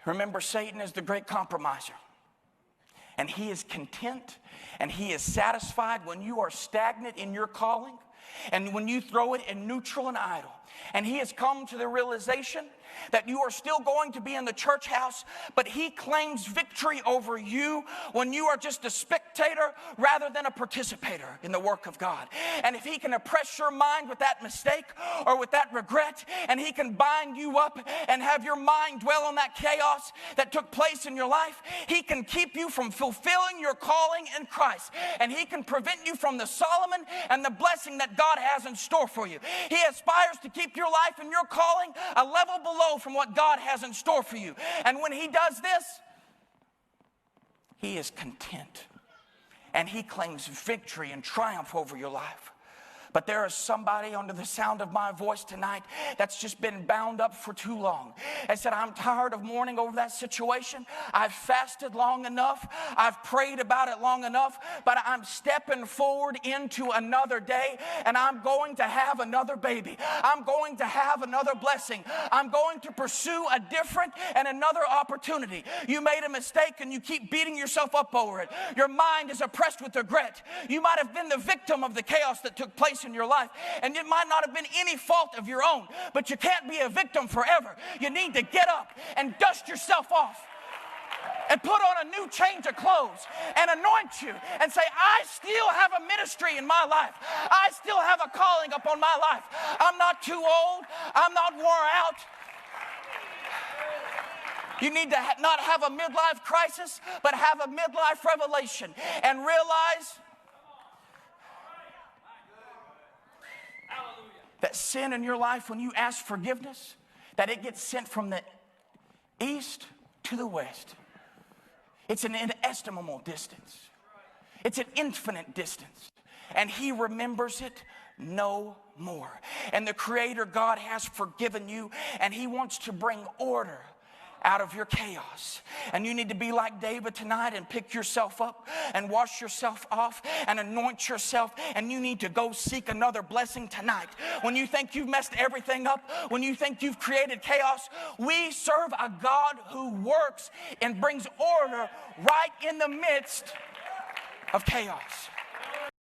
Remember, Satan is the great compromiser. And he is content and he is satisfied when you are stagnant in your calling and when you throw it in neutral and idle. And he has come to the realization that you are still going to be in the church house, but he claims victory over you when you are just a spectator rather than a participator in the work of God. And if he can oppress your mind with that mistake or with that regret, and he can bind you up and have your mind dwell on that chaos that took place in your life, he can keep you from fulfilling your calling in Christ. And he can prevent you from the Solomon and the blessing that God has in store for you. He aspires to keep your life and your calling a level below from what God has in store for you. And when he does this, he is content. And he claims victory and triumph over your life. But there is somebody under the sound of my voice tonight that's just been bound up for too long. And said, I'm tired of mourning over that situation. I've fasted long enough. I've prayed about it long enough. But I'm stepping forward into another day. And I'm going to have another baby. I'm going to have another blessing. I'm going to pursue a different and another opportunity. You made a mistake and you keep beating yourself up over it. Your mind is oppressed with regret. You might have been the victim of the chaos that took place in your life, and it might not have been any fault of your own, but you can't be a victim forever. You need to get up and dust yourself off and put on a new change of clothes and anoint you and say, I still have a ministry in my life. I still have a calling upon my life. I'm not too old. I'm not wore out. You need to not have a midlife crisis, but have a midlife revelation and realize that sin in your life, when you ask forgiveness, that it gets sent from the east to the west. It's an inestimable distance. It's an infinite distance. And he remembers it no more. And the Creator God has forgiven you, and he wants to bring order out of your chaos. And you need to be like David tonight and pick yourself up and wash yourself off and anoint yourself, and you need to go seek another blessing tonight. When you think you've messed everything up, when you think you've created chaos, we serve a God who works and brings order right in the midst of chaos.